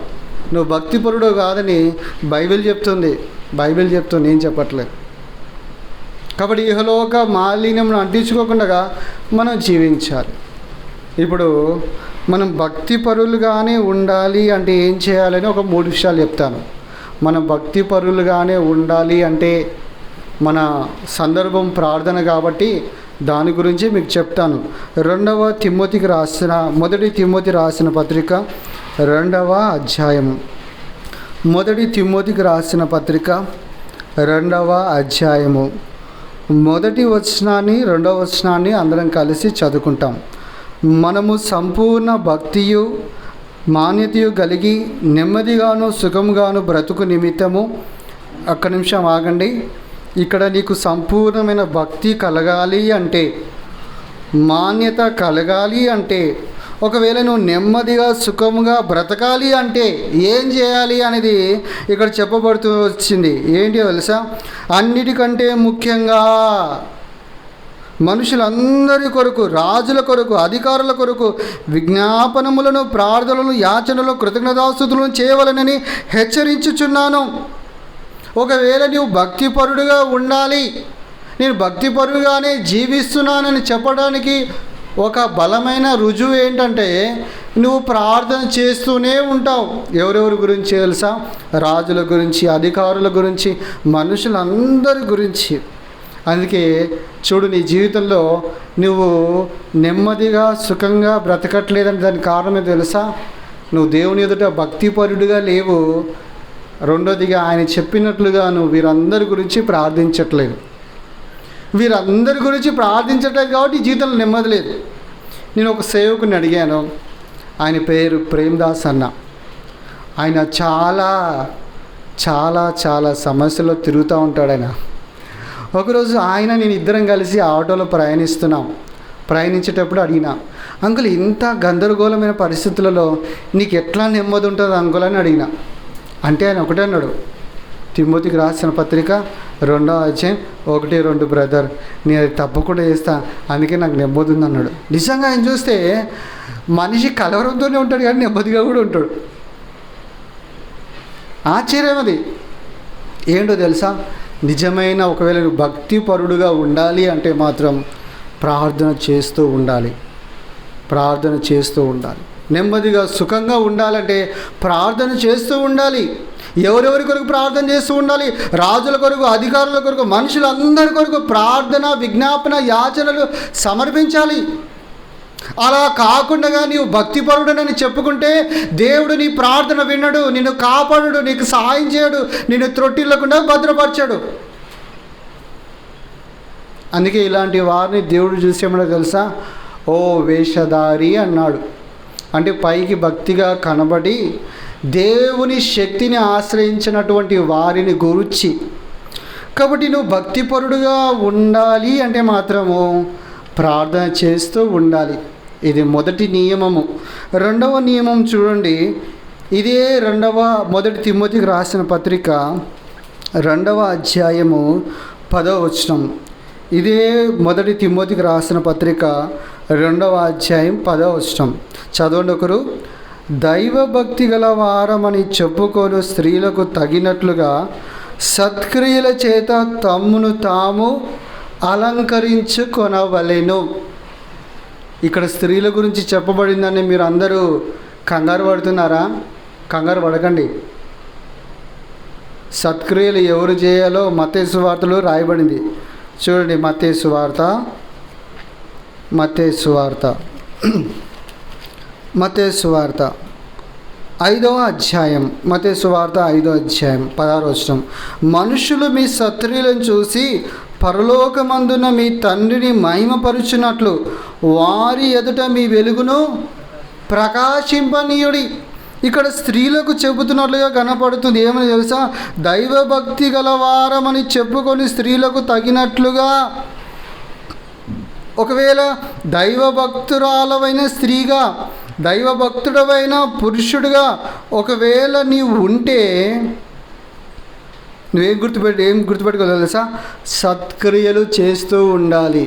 నువ్వు భక్తిపరుడు కాదని బైబిల్ చెప్తుంది, నేను చెప్పట్లేదు. కాబట్టి ఇహలోక మాలిన్యం అంటించుకోకుండా మనం జీవించాలి. ఇప్పుడు మనం భక్తిపరులుగానే ఉండాలి అంటే ఏం చేయాలని ఒక 3 విషయాలు చెప్తాను. మనం భక్తిపరులుగానే ఉండాలి అంటే మన సందర్భం ప్రార్థన కాబట్టి దాని గురించి మీకు చెప్తాను. 1 తిమోతి రాసిన పత్రిక 2వ అధ్యాయము. 1 తిమోతికి రాసిన పత్రిక 2వ అధ్యాయము మొదటి వచనాన్ని రెండవ వచనాన్ని అందరం కలిసి చదువుకుంటాం. మనము సంపూర్ణ భక్తియు మాన్యతయు కలిగి నెమ్మదిగాను సుఖంగాను బ్రతుకు నిమిత్తము. ఒక్క నిమిషం ఆగండి. ఇక్కడ నీకు సంపూర్ణమైన భక్తి కలగాలి అంటే, మాన్యత కలగాలి అంటే, ఒకవేళ నువ్వు నెమ్మదిగా సుఖంగా బ్రతకాలి అంటే ఏం చేయాలి అనేది ఇక్కడ చెప్పబడుతూ వచ్చింది. ఏంటి తెలుసా? అన్నిటికంటే ముఖ్యంగా మనుషులందరి కొరకు, రాజుల కొరకు, అధికారుల కొరకు విజ్ఞాపనములను, ప్రార్థనలు, యాచనలు, కృతజ్ఞతాస్తుతులను చేయవలనని హెచ్చరించుచున్నాను. ఒకవేళ నువ్వు భక్తిపరుడుగా ఉండాలి, నేను భక్తిపరుడుగానే జీవిస్తున్నానని చెప్పడానికి ఒక బలమైన రుజువు ఏంటంటే, నువ్వు ప్రార్థన చేస్తూనే ఉంటావు. ఎవరెవరి గురించి తెలుసా? రాజుల గురించి, అధికారుల గురించి, మనుషులందరి గురించి. అందుకే చూడు, నీ జీవితంలో నువ్వు నెమ్మదిగా సుఖంగా బ్రతకట్లేదని దానికి కారణమే తెలుసా? నువ్వు దేవుని ఎదుట భక్తిపరుడుగా లేవు. రెండోదిగా ఆయన చెప్పినట్లుగా నువ్వు వీరందరి గురించి ప్రార్థించట్లేదు. వీరందరి గురించి ప్రార్థించట్లేదు కాబట్టి జీవితంలో నెమ్మది లేదు. నేను ఒక సేవకుని అడిగాను. ఆయన పేరు ప్రేమ్దాస్ అన్న. ఆయన చాలా చాలా చాలా సమస్యలో తిరుగుతూ ఉంటాడు. ఆయన ఒకరోజు నేను ఇద్దరం కలిసి ఆటోలో ప్రయాణించేటప్పుడు అడిగిన, అంకుల్ ఇంత గందరగోళమైన పరిస్థితులలో నీకు ఎట్లా నెమ్మది ఉంటుంది అంకుల్ అని అడిగిన. అంటే ఆయన ఒకటే అన్నాడు, తిమోతికి రాసిన పత్రిక 2వ అధ్యాయం 1-2 బ్రదర్, నేను అది తప్పకుండా చేస్తా, అందుకే నాకు నెమ్మది ఉంది అన్నాడు. నిజంగా ఆయన చూస్తే మనిషి కలవరంతోనే ఉంటాడు కానీ నెమ్మదిగా కూడా ఉంటాడు. ఆశ్చర్యం అది. ఏంటో తెలుసా? నిజమైన ఒకవేళ భక్తిపరుడుగా ఉండాలి అంటే మాత్రం ప్రార్థన చేస్తూ ఉండాలి. నెమ్మదిగా సుఖంగా ఉండాలంటే ప్రార్థన చేస్తూ ఉండాలి. ఎవరెవరి కొరకు ప్రార్థన చేస్తూ ఉండాలి? రాజుల కొరకు, అధికారుల కొరకు, మనుషులందరి కొరకు ప్రార్థన, విజ్ఞాపన, యాచనలు సమర్పించాలి. అలా కాకుండా నీవు భక్తిపరుడనని చెప్పుకుంటే దేవుడు నీ ప్రార్థన వినడు, నిన్ను కాపాడు, నీకు సహాయం చేయడు, నిన్ను త్రొట్టిల్లకుండా భద్రపరచాడు. అందుకే ఇలాంటి వారిని దేవుడు చూసేమో తెలుసా? ఓ వేషధారి అన్నాడు. అంటే పైకి భక్తిగా కనబడి దేవుని శక్తిని ఆశ్రయించినటువంటి వారిని గురించి. కాబట్టి నువ్వు భక్తిపరుడుగా ఉండాలి అంటే మాత్రము ప్రార్థన చేస్తూ ఉండాలి. ఇది మొదటి నియమము. రెండవ నియమం చూడండి. ఇదే మొదటి తిమోతికి రాసిన పత్రిక 2వ అధ్యాయము 10వ వచనం. ఇదే మొదటి తిమోతికి రాసిన పత్రిక 2వ అధ్యాయం 10వ వచనం. చదవండి ఒకరు. దైవభక్తి గల వారమని చెప్పుకోను స్త్రీలకు తగినట్లుగా సత్క్రియల చేత తమ్మును తాము అలంకరించుకొనవలెను. ఇక్కడ స్త్రీల గురించి చెప్పబడిందని మీరు అందరూ కంగారు పడుతున్నారా? కంగారు పడకండి. సత్క్రియలు ఎవరు చేయాలో మత్తయి సువార్తలో రాయబడింది. చూడండి, మత్తయి సువార్త 5వ అధ్యాయం 5వ అధ్యాయం 16వ వచనం. మనుషులు మీ సత్క్రియలను చూసి పరలోకమందున మీ తండ్రిని మహిమపరుచున్నట్లు వారి ఎదుట మీ వెలుగును ప్రకాశింపనీయుడి. ఇక్కడ స్త్రీలకు చెబుతున్నట్లుగా కనపడుతుంది. ఏమని తెలుసా? దైవభక్తి గలవారమని చెప్పుకొని స్త్రీలకు తగినట్లుగా. ఒకవేళ దైవభక్తురాలవైన స్త్రీగా, దైవభక్తుడవైన పురుషుడుగా ఒకవేళ నీవు ఉంటే నువ్వేం గుర్తుపెట్టుకోవాలి తెలుసా? సత్క్రియలు చేస్తూ ఉండాలి.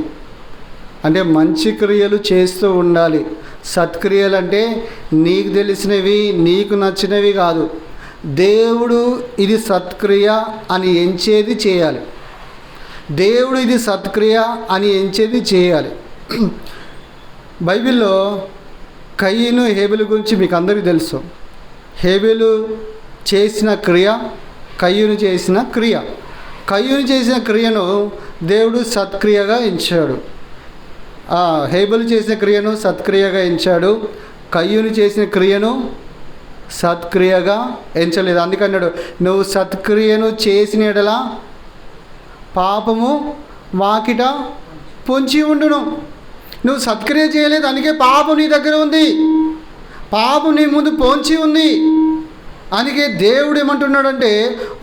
అంటే మంచి క్రియలు చేస్తూ ఉండాలి. సత్క్రియలు అంటే నీకు తెలిసినవి, నీకు నచ్చినవి కాదు. దేవుడు ఇది సత్క్రియ అని ఎంచేది చేయాలి. దేవుడు ఇది సత్క్రియ అని ఎంచేది చేయాలి. బైబిల్లో కయీను, హేబెలు గురించి మీకు అందరికీ తెలుసు. హేబెలు చేసిన క్రియ, కయ్యూను చేసిన క్రియ. కయ్యూను చేసిన క్రియను దేవుడు సత్క్రియగా ఎంచాడు. హేబెలు చేసిన క్రియను సత్క్రియగా ఎంచాడు. కయ్యూను చేసిన క్రియను సత్క్రియగా ఎంచలేదు. అందుకన్నాడు, నువ్వు సత్క్రియను చేసిన యెడల పాపము వాకిట పొంచి ఉండును. నువ్వు సత్క్రియ చేయలేదు, అందుకే పాపం నీ దగ్గర ఉంది, పాపం నీ ముందు పొంచి ఉంది. అందుకే దేవుడు ఏమంటున్నాడంటే,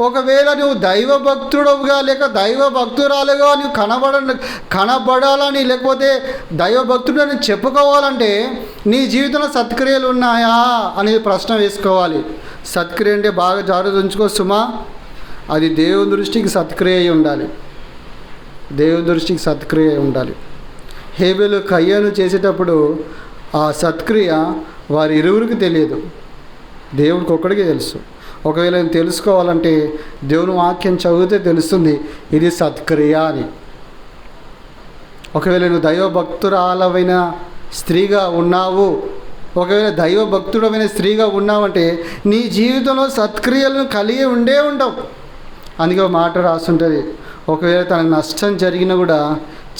ఒకవేళ నువ్వు దైవభక్తుడుగా లేక దైవభక్తురాలుగా నువ్వు కనబడాలని, లేకపోతే దైవభక్తుడు అని చెప్పుకోవాలంటే నీ జీవితంలో సత్క్రియలు ఉన్నాయా అనేది ప్రశ్న వేసుకోవాలి. సత్క్రియ అంటే బాగా జాగ్రత్త ఉంచుకో సుమా, అది దేవుని దృష్టికి సత్క్రియ అయి ఉండాలి. దేవుని దృష్టికి సత్క్రియ అయి ఉండాలి. హేబెలు కయ్యను చేసేటప్పుడు ఆ సత్క్రియ వారి ఇరువురికి తెలియదు, దేవుడికి ఒక్కడికే తెలుసు. ఒకవేళ నేను తెలుసుకోవాలంటే దేవుని వాక్యం చదివితే తెలుస్తుంది ఇది సత్క్రియ అని. ఒకవేళ నువ్వు దైవభక్తురాలమైన స్త్రీగా ఉన్నావు, ఒకవేళ దైవభక్తుడమైన స్త్రీగా ఉన్నావంటే నీ జీవితంలో సత్క్రియలను కలిగి ఉండవు. అందుకే ఒక మాట రాస్తుంటుంది, ఒకవేళ తనకు నష్టం జరిగినా కూడా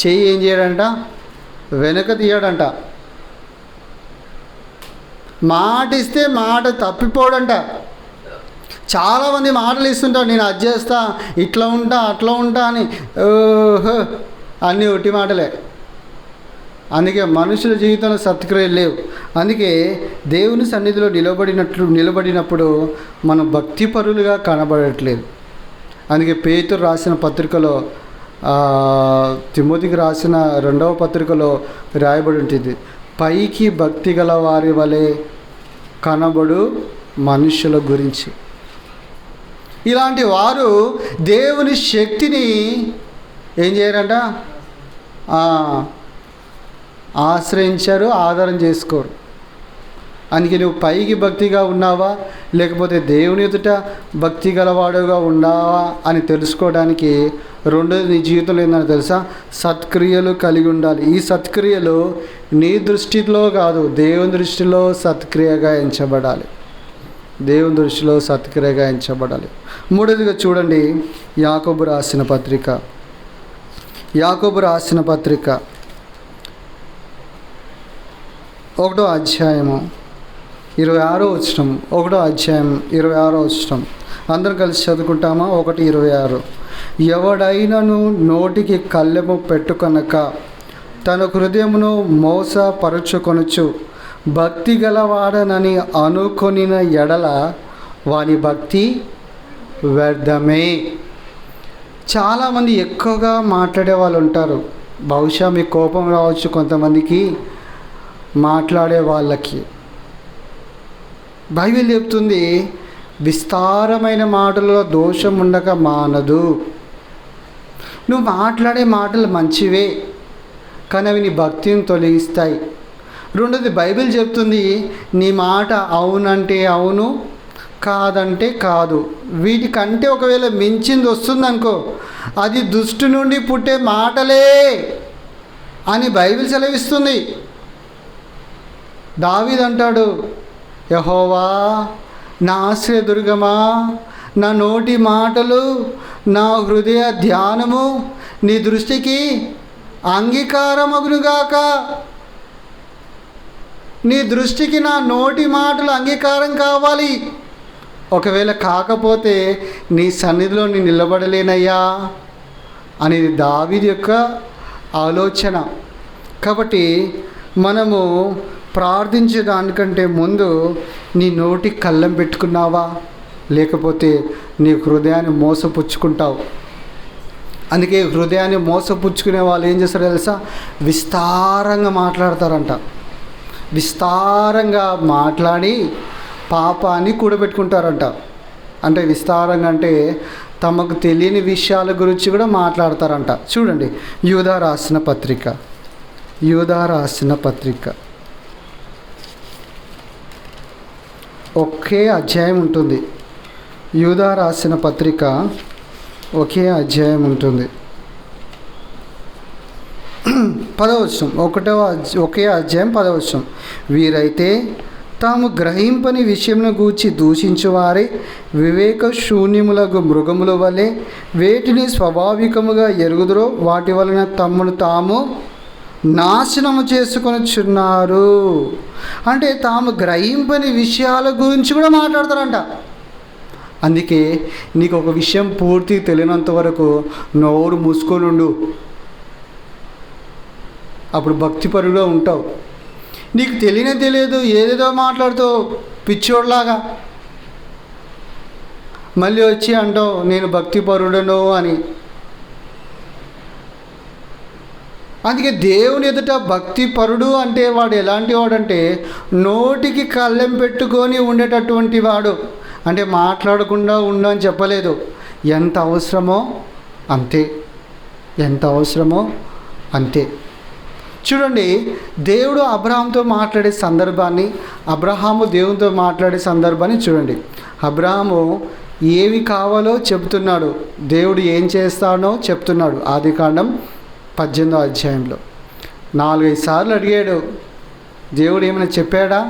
చెయ్యి ఏం చేయడంట, వెనక తీయడంట. మాట ఇస్తే మాట తప్పిపోడంట. చాలామంది మాటలు ఇస్తుంటారు, నేను అది చేస్తా, ఇట్లా ఉంటా, అట్లా ఉంటా అని. అన్నీ ఒట్టి మాటలే. అందుకే మనుషుల జీవితంలో సత్క్రియలు లేవు. అందుకే దేవుని సన్నిధిలో నిలబడినప్పుడు మనం భక్తిపరులుగా కనబడట్లేదు. అందుకే పేతురు రాసిన పత్రికలో, తిమోతికి రాసిన 2వ పత్రికలో రాయబడి ఉంటుంది, పైకి భక్తి గల వారి వలె కనబడు మనుషుల గురించి. ఇలాంటి వారు దేవుని శక్తిని ఏం చేయరంట, ఆశ్రయించారు, ఆధారం చేసుకోరు. అందుకే నువ్వు పైకి భక్తిగా ఉన్నావా లేకపోతే దేవుని ఎదుట భక్తి గలవాడుగా ఉన్నావా అని తెలుసుకోవడానికి రెండోది నీ జీవితంలో ఏందని తెలుసా, సత్క్రియలు కలిగి ఉండాలి. ఈ సత్క్రియలు నీ దృష్టిలో కాదు, దేవుని దృష్టిలో సత్క్రియగా ఎంచబడాలి. దేవుని దృష్టిలో సత్క్రియగా ఎంచబడాలి. మూడోదిగా చూడండి, యాకోబు రాసిన పత్రిక 1వ అధ్యాయము 26వ వచనం. 1వ అధ్యాయం 26వ వచనం. అందరం కలిసి చదువుకుంటామా? 1:26. ఎవడైనను నోటికి కళ్ళెము పెట్టుకొనక తన హృదయమును మోసపరచుకొనుచు భక్తి గలవాడనని అనుకొనిన ఎడల వాని భక్తి వ్యర్థమే. చాలామంది ఎక్కువగా మాట్లాడే వాళ్ళు ఉంటారు. బహుశా మీ కోపం రావచ్చు కొంతమందికి మాట్లాడే వాళ్ళకి. బైబిల్ చెప్తుంది, విస్తారమైన మాటలలో దోషం ఉండక మానదు. నువ్వు మాట్లాడే మాటలు మంచివే, కానీ అవి నీ భక్తిని తొలగిస్తాయి. రెండోది, బైబిల్ చెప్తుంది నీ మాట అవునంటే అవును, కాదంటే కాదు. వీటికంటే ఒకవేళ మించింది వస్తుందనుకో, అది దుష్టు నుండి పుట్టే మాటలే అని బైబిల్ సెలవిస్తుంది. దావీదు అంటాడు, యెహోవా నా ఆశ్రయదుర్గమా, నా నోటి మాటలు, నా హృదయ ధ్యానము నీ దృష్టికి అంగీకారమగునుగాక. నీ దృష్టికి నా నోటి మాటలు అంగీకారం కావాలి. ఒకవేళ కాకపోతే నీ సన్నిధిలో నేను నిలబడలేనయ్యా అనేది దావీదు యొక్క ఆలోచన. కాబట్టి మనము ప్రార్థించే దానికంటే ముందు నీ నోటి కళ్ళెం పెట్టుకున్నావా లేకపోతే నీ హృదయాన్ని మోసపుచ్చుకుంటావు. అందుకే హృదయాన్ని మోసపుచ్చుకునే వాళ్ళు ఏం చేస్తారో తెలుసా, విస్తారంగా మాట్లాడతారంట. విస్తారంగా మాట్లాడి పాపాన్ని కూడబెట్టుకుంటారంట. అంటే విస్తారంగా అంటే తమకు తెలియని విషయాల గురించి కూడా మాట్లాడతారంట. చూడండి, యూదా రాసిన పత్రిక ఒకే అధ్యాయం ఉంటుంది. యూదా రాసిన పత్రిక ఒకే అధ్యాయం ఉంటుంది. 10వ వచనం, ఒకే అధ్యాయం 10వ వచనం. వీరైతే తాము గ్రహింపని విషయంను గూర్చి దూషించువారే వివేక శూన్యములకు మృగముల వలె వేటిని స్వాభావికముగా ఎరుగుదురో వాటి వలన తమ్మును తాము నాశనము చేసుకొనిచున్నారు. అంటే తాము గ్రహింపని విషయాల గురించి కూడా మాట్లాడతారంట. అందుకే నీకు ఒక విషయం పూర్తి తెలియనంత వరకు నోరు మూసుకొనుండు. అప్పుడు భక్తిపరుడుగా ఉంటావు. నీకు తెలియదు ఏదేదో మాట్లాడుతావు పిచ్చోడ్లాగా. మళ్ళీ వచ్చి అంటావు నేను భక్తిపరుడను అని. అందుకే దేవుని ఎదుట భక్తిపరుడు అంటే వాడు ఎలాంటి వాడంటే నోటికి కళ్ళెం పెట్టుకొని ఉండేటటువంటి వాడు. అంటే మాట్లాడకుండా ఉండని చెప్పలేదు, ఎంత అవసరమో అంతే, ఎంత అవసరమో అంతే. చూడండి, దేవుడు అబ్రహాంతో మాట్లాడే సందర్భాన్ని, అబ్రహాము దేవునితో మాట్లాడే సందర్భాన్ని చూడండి. అబ్రహాము ఏమి కావాలో చెప్తున్నాడు, దేవుడు ఏం చేస్తాడో చెప్తున్నాడు. ఆదికాండం 18వ అధ్యాయంలో 4-5 సార్లు అడిగాడు. దేవుడు ఏమైనా చెప్పాడా?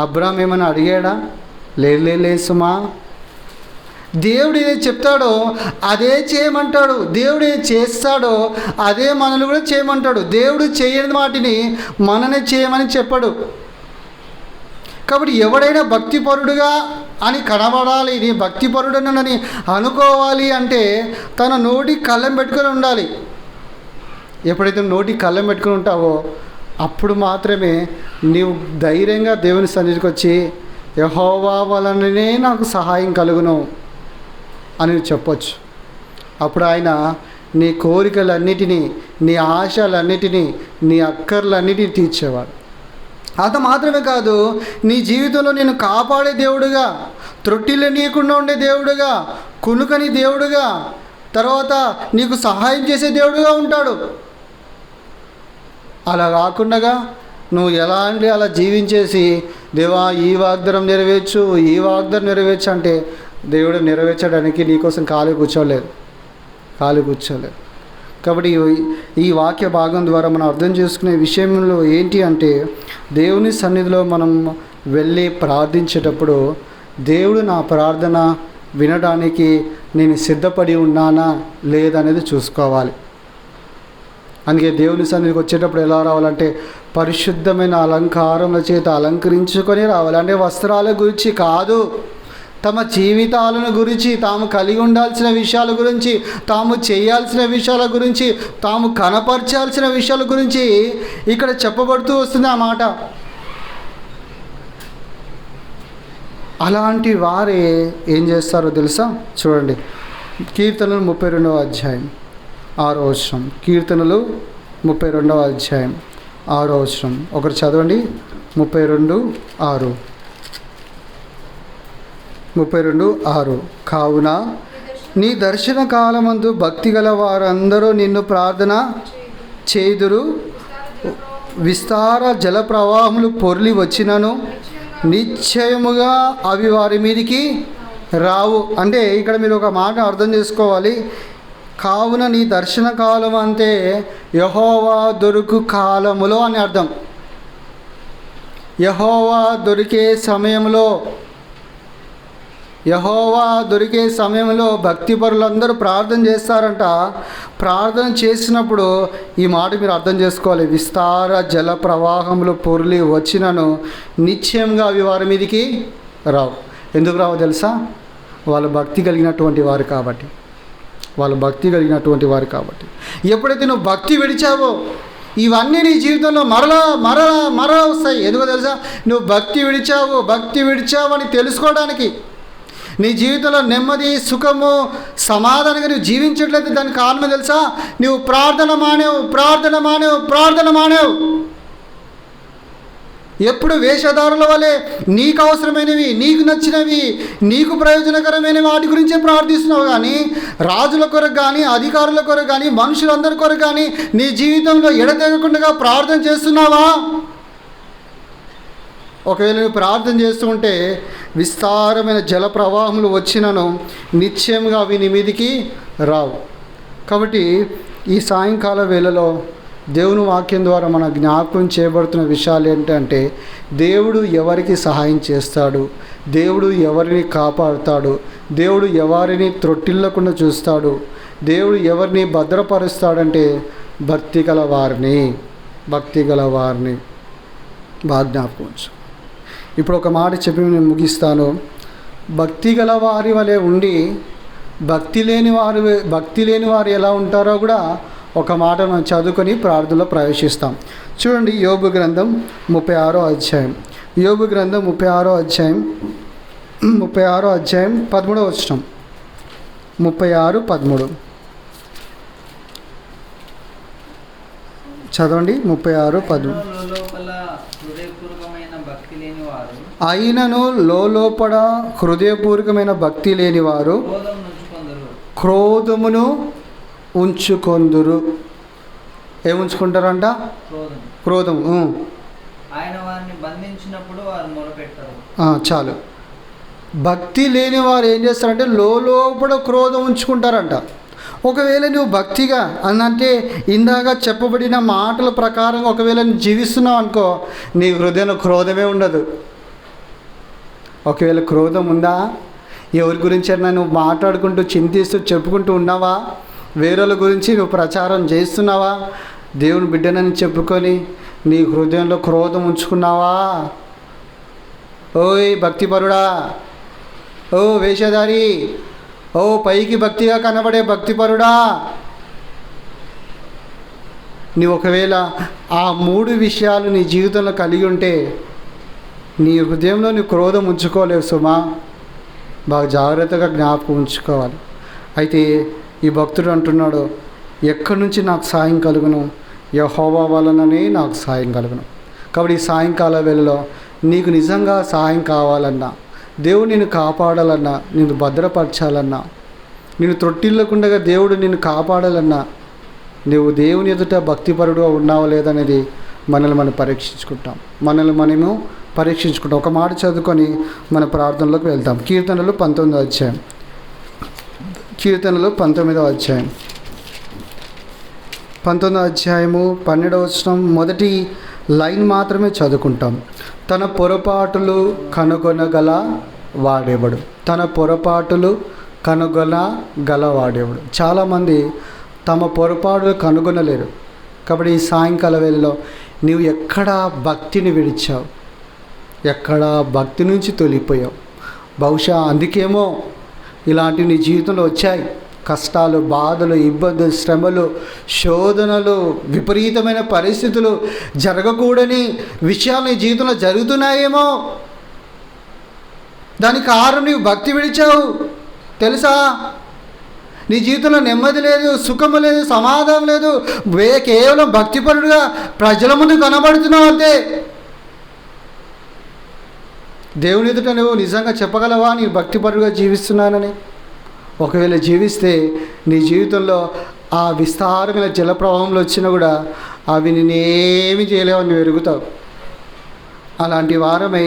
అబ్రహాం ఏమైనా అడిగాడా? లేదు సుమా. దేవుడు ఏది చెప్తాడో అదే చేయమంటాడు. దేవుడు ఏది చేస్తాడో అదే మనల్ని కూడా చేయమంటాడు. దేవుడు చేయని వాటిని మననే చేయమని చెప్పడు. కాబట్టి ఎవడైనా భక్తిపరుడుగా అని కనబడాలి, నీ భక్తిపరుడనని అనుకోవాలి అంటే తన నోటి కళ్ళెం పెట్టుకొని ఉండాలి. ఎప్పుడైతే నోటి కళ్ళెం పెట్టుకుని ఉంటావో అప్పుడు మాత్రమే నీవు ధైర్యంగా దేవుని సన్నిధికి వచ్చి యెహోవా వలననే నాకు సహాయం కలుగును అని చెప్పొచ్చు. అప్పుడు ఆయన నీ కోరికలన్నిటినీ, నీ ఆశలన్నిటినీ, నీ అక్కర్లన్నిటినీ తీర్చేవాడు. అంత మాత్రమే కాదు, నీ జీవితంలో నేను కాపాడే దేవుడుగా, త్రొట్టిల్లు నీకుండా ఉండే దేవుడుగా, కునుకని దేవుడుగా, తర్వాత నీకు సహాయం చేసే దేవుడుగా ఉంటాడు. అలా కాకుండా నువ్వు అలా జీవించేసి దేవా ఈ వాగ్దానం నెరవేర్చు, ఈ వాగ్దానం నెరవేర్చు అంటే దేవుడు నెరవేర్చడానికి నీకోసం ఖాళీ కూర్చోలేదు. కాబట్టి ఈ వాక్య భాగం ద్వారా మనం అర్థం చేసుకునే విషయంలో ఏంటి అంటే దేవుని సన్నిధిలో మనం వెళ్ళి ప్రార్థించేటప్పుడు దేవుడు నా ప్రార్థన వినడానికి నేను సిద్ధపడి ఉన్నానా లేదనేది చూసుకోవాలి. అందుకే దేవుని సన్నిధికి వచ్చేటప్పుడు ఎలా రావాలంటే పరిశుద్ధమైన అలంకారముల చేత అలంకరించుకొని రావాలి. అంటే వస్త్రాల గురించి కాదు, తమ జీవితాలను గురించి, తాము కలిగి ఉండాల్సిన విషయాల గురించి, తాము చేయాల్సిన విషయాల గురించి, తాము కనపరచాల్సిన విషయాల గురించి ఇక్కడ చెప్పబడుతూ వస్తుంది ఆ మాట. అలాంటి వారే ఏం చేస్తారో తెలుసా? చూడండి, కీర్తనలు 32వ అధ్యాయం 6వ వచనం. కీర్తనలు 32వ అధ్యాయం 6వ వచనం. ఒకరు చదవండి. 32:6 కావున నీ దర్శన కాలమందు భక్తి గల వారందరూ నిన్ను ప్రార్థన చేయుదురు. విస్తార జల ప్రవాహములు పొర్లి వచ్చినను నిశ్చయముగా అవి వారి మీదికి రావు. అంటే ఇక్కడ మీరు ఒక మాట అర్థం చేసుకోవాలి. కావున నీ దర్శన కాలం అంటే యెహోవా దొరుకు కాలములో అని అర్థం. యెహోవా దొరికే సమయంలో భక్తిపరులందరూ ప్రార్థన చేస్తారంట. ప్రార్థన చేసినప్పుడు ఈ మాట మీరు అర్థం చేసుకోవాలి. విస్తార జల ప్రవాహములు పొర్లి వచ్చినను నిశ్చయంగా అవి వారి మీదికి రావు. ఎందుకు రావు తెలుసా? వాళ్ళు భక్తి కలిగినటువంటి వారు కాబట్టి. ఎప్పుడైతే నువ్వు భక్తి విడిచావో ఇవన్నీ నీ జీవితంలో మరలా వస్తాయి. ఎందుకో తెలుసా? నువ్వు భక్తి విడిచావు అని తెలుసుకోవడానికి. నీ జీవితంలో నెమ్మది, సుఖము, సమాధానంగా నువ్వు జీవించట్లేదు. దానికి కారణం తెలుసా? నువ్వు ప్రార్థన మానేవు. ఎప్పుడు వేషధారుల వలె నీకు అవసరమైనవి, నీకు నచ్చినవి, నీకు ప్రయోజనకరమైన వాటి గురించే ప్రార్థిస్తున్నావు. కానీ రాజుల కొరకు కానీ, అధికారుల కొరకు కానీ, మనుషులందరి కొరకు కానీ నీ జీవితంలో ఎడతెగకుండా ప్రార్థన చేస్తున్నావా? ఒకవేళ నువ్వు ప్రార్థన చేస్తుంటే విస్తారమైన జల ప్రవాహములు వచ్చినను నిశ్చయంగా అవి నీ మీదికి రావు. కాబట్టి ఈ సాయంకాల వేళలో దేవుని వాక్యం ద్వారా మన జ్ఞాపకం చేయబడుతున్న విషయాలు ఏంటంటే దేవుడు ఎవరికి సహాయం చేస్తాడు, దేవుడు ఎవరిని కాపాడుతాడు, దేవుడు ఎవరిని త్రొట్టిల్లకుండా చూస్తాడు, దేవుడు ఎవరిని భద్రపరుస్తాడంటే భక్తి గల వారిని బాగా జ్ఞాపకం ఉంచు. ఇప్పుడు ఒక మాట చెప్పి నేను ముగిస్తాను. భక్తి గల వారి వలె ఉండి భక్తి లేని వారు ఎలా ఉంటారో కూడా ఒక మాట మనం చదువుకొని ప్రార్థనలో ప్రవేశిస్తాం. చూడండి, యోబు గ్రంథం 36వ అధ్యాయం. యోబు గ్రంథం 36వ అధ్యాయం 13వ వచనం. 36:13 చదవండి. 36:13 లోపల హృదయపూర్వకమైన భక్తి లేని వారు అయినను లోపల హృదయపూర్వకమైన భక్తి లేనివారు క్రోధం నుంచుకొందరు. క్రోధమును ఉంచుకొందురు. ఏముంచుకుంటారంట? క్రోధం. ఆయన వారిని బంధించినప్పుడు వారు మొరపెట్టరు. చాలు. భక్తి లేని వారు ఏం చేస్తారంటే లోపల క్రోధం ఉంచుకుంటారంట. ఒకవేళ నువ్వు భక్తిగా అంటే ఇందాక చెప్పబడిన మాటల ప్రకారం ఒకవేళ నువ్వు జీవిస్తున్నావు అనుకో, నీ హృదయంలో క్రోధమే ఉండదు. ఒకవేళ క్రోధం ఉందా, ఎవరి గురించి నువ్వు మాట్లాడుకుంటూ చింతిస్తూ చెప్పుకుంటూ ఉన్నావా? వేరేల గురించి నువ్వు ప్రచారం చేస్తున్నావా? దేవుని బిడ్డనని చెప్పుకొని నీ హృదయంలో క్రోధం ఉంచుకున్నావా? ఓయ్ భక్తిపరుడా, ఓ వేషధారి, ఓ పైకి భక్తిగా కనబడే భక్తిపరుడా, నీవు ఒకవేళ ఆ 3 విషయాలు నీ జీవితంలో కలిగి ఉంటే నీ హృదయంలో నీ క్రోధం ఉంచుకోలేవు సుమా. బాగా జాగ్రత్తగా జ్ఞాపకం ఉంచుకోవాలి. అయితే ఈ భక్తుడు అంటున్నాడు, ఎక్కడి నుంచి నాకు సాయం కలుగును? యెహోవా వలననే నాకు సాయం కలుగును. కాబట్టి ఈ సాయంకాల వేళలో నీకు నిజంగా సాయం కావాలన్నా, దేవుడు నిన్ను కాపాడాలన్నా, నిన్ను భద్రపరచాలన్నా, నిన్ను త్రొట్టిల్లకుండగా దేవుడు నిన్ను కాపాడాలన్నా, నువ్వు దేవుని ఎదుట భక్తిపరుడుగా ఉన్నావా లేదనేది మనల్ని మనం పరీక్షించుకుంటాం. ఒక మాట చదువుకొని మన ప్రార్థనలోకి వెళ్తాం. కీర్తనలు 19వ అధ్యాయం. 19వ అధ్యాయము 12వ వచనం మొదటి లైన్ మాత్రమే చదువుకుంటాం. తన పొరపాటులు కనుగొనగల వాడేవాడు. చాలామంది తమ పొరపాటులు కనుగొనలేరు. కాబట్టి ఈ సాయంకాల వేళలో నీవు ఎక్కడ భక్తిని విడిచావు, ఎక్కడ భక్తి నుంచి తొలిపోయావు? బహుశా అందుకేమో ఇలాంటివి నీ జీవితంలో వచ్చాయి. కష్టాలు, బాధలు, ఇబ్బందులు, శ్రమలు, శోధనలు, విపరీతమైన పరిస్థితులు, జరగకూడని విషయాలు నీ జీవితంలో జరుగుతున్నాయేమో. దానికి కారణం నీవు భక్తి విడిచావు. తెలుసా? నీ జీవితంలో నెమ్మది లేదు, సుఖము లేదు, సమాధానం లేదు. కేవలం భక్తిపరుడుగా ప్రజల ముందు కనబడుతున్నావు అంతే. దేవుని ఎదుట నువ్వు నిజంగా చెప్పగలవా నేను భక్తిపరుడుగా జీవిస్తున్నానని? ఒకవేళ జీవిస్తే నీ జీవితంలో ఆ విస్తారమైన జలప్రవాహంలో వచ్చినా కూడా అవి నేనేమి చేయలేవని నువ్వు ఎరుగుతావు. అలాంటి వారమై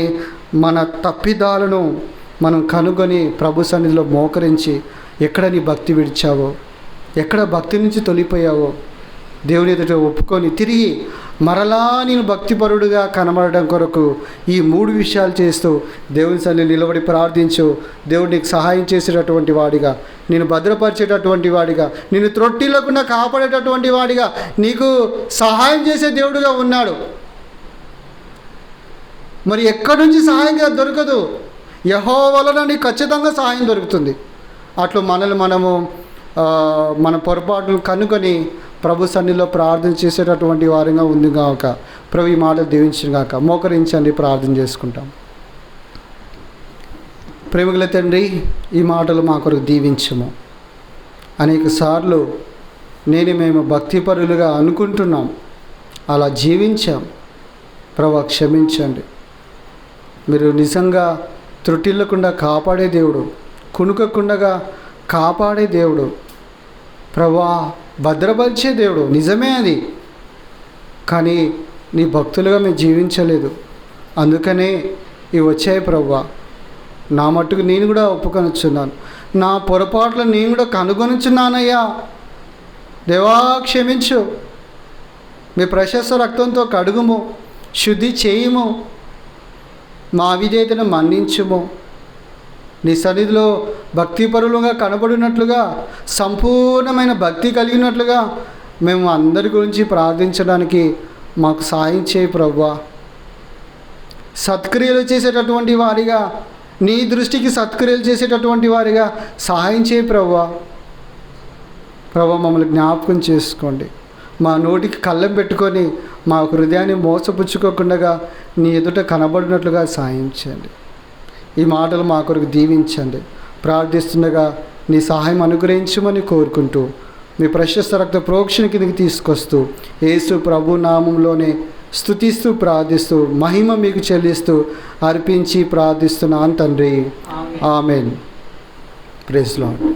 మన తప్పిదాలను మనం కనుగొని ప్రభు సన్నిధిలో మోకరించి ఎక్కడ నీ భక్తి విడిచావో, ఎక్కడ భక్తి నుంచి తొలిపోయావో దేవుని ఎదుట ఒప్పుకొని తిరిగి మరలా నేను భక్తిపరుడుగా కనబడడం కొరకు ఈ 3 విషయాలు చేస్తూ దేవుని సన్నిధిలో నిలబడి ప్రార్థించు. దేవుడు నీకు సహాయం చేసేటటువంటి వాడిగా, నేను భద్రపరిచేటటువంటి వాడిగా, నేను త్రొట్టిల్లకుండా కాపాడేటటువంటి వాడిగా, నీకు సహాయం చేసే దేవుడుగా ఉన్నాడు. మరి ఎక్కడి నుంచి సహాయంగా దొరకదు? యెహోవా వలన నీకు ఖచ్చితంగా సహాయం దొరుకుతుంది. అట్లా మనము మన పొరపాటును కనుకొని ప్రభు సన్నిధిలో ప్రార్థన చేసేటటువంటి వారిగా ఉంది కాక ప్రభు ఈ మాటలు దీవించిన కాక మోకరించండి, ప్రార్థన చేసుకుంటాం. ప్రేమగల తండ్రి, ఈ మాటలు మా కొరకు దీవించము. అనేక సార్లు మేము భక్తిపరులుగా అనుకుంటున్నాం, అలా జీవించాం. ప్రభు క్షమించండి. మీరు నిజంగా త్రుటిల్లకుండా కాపాడే దేవుడు, కునుకకుండా కాపాడే దేవుడు, ప్రభువా భద్రపరిచే దేవుడు. నిజమే అది. కానీ నీ భక్తులుగా మేము జీవించలేదు. అందుకనే ఇవి వచ్చాయి ప్రభువా. నా మట్టుకు నేను కూడా ఒప్పుకొనిచున్నాను. నా పొరపాట్లను నేను కూడా కనుగొనిచున్నానయ్యా. దేవా క్షమించు. మీ ప్రశస్త రక్తంతో కడుగుము, శుద్ధి చేయుము, మా అవిధేయతను మన్నించుము. నీ సన్నిధిలో భక్తిపరులుగా కనబడినట్లుగా, సంపూర్ణమైన భక్తి కలిగినట్లుగా మేము అందరి గురించి ప్రార్థించడానికి మాకు సాయం చేయి ప్రభువా. సత్క్రియలు చేసేటటువంటి వారిగా, నీ దృష్టికి సత్క్రియలు చేసేటటువంటి వారిగా సహాయం చేయి ప్రభువా. ప్రభు మమ్మల్ని జ్ఞాపకం చేసుకోండి. మా నోటికి కళ్ళెం పెట్టుకొని మా హృదయాన్ని మోసపుచ్చుకోకుండా నీ ఎదుట కనబడినట్లుగా సాయించండి. ఈ మాటలు మా కొరకు దీవించండి. ప్రార్థిస్తుండగా నీ సహాయం అనుగ్రహించమని కోరుకుంటూ మీ ప్రశస్త రక్త ప్రోక్షణ కిందకి తీసుకొస్తూ యేసు ప్రభు నామంలోనే స్తుతిస్తూ ప్రార్థిస్తూ మహిమ మీకు చెల్లిస్తూ అర్పించి ప్రార్థిస్తున్నాను తండ్రి. ఆమేన్. Praise lord.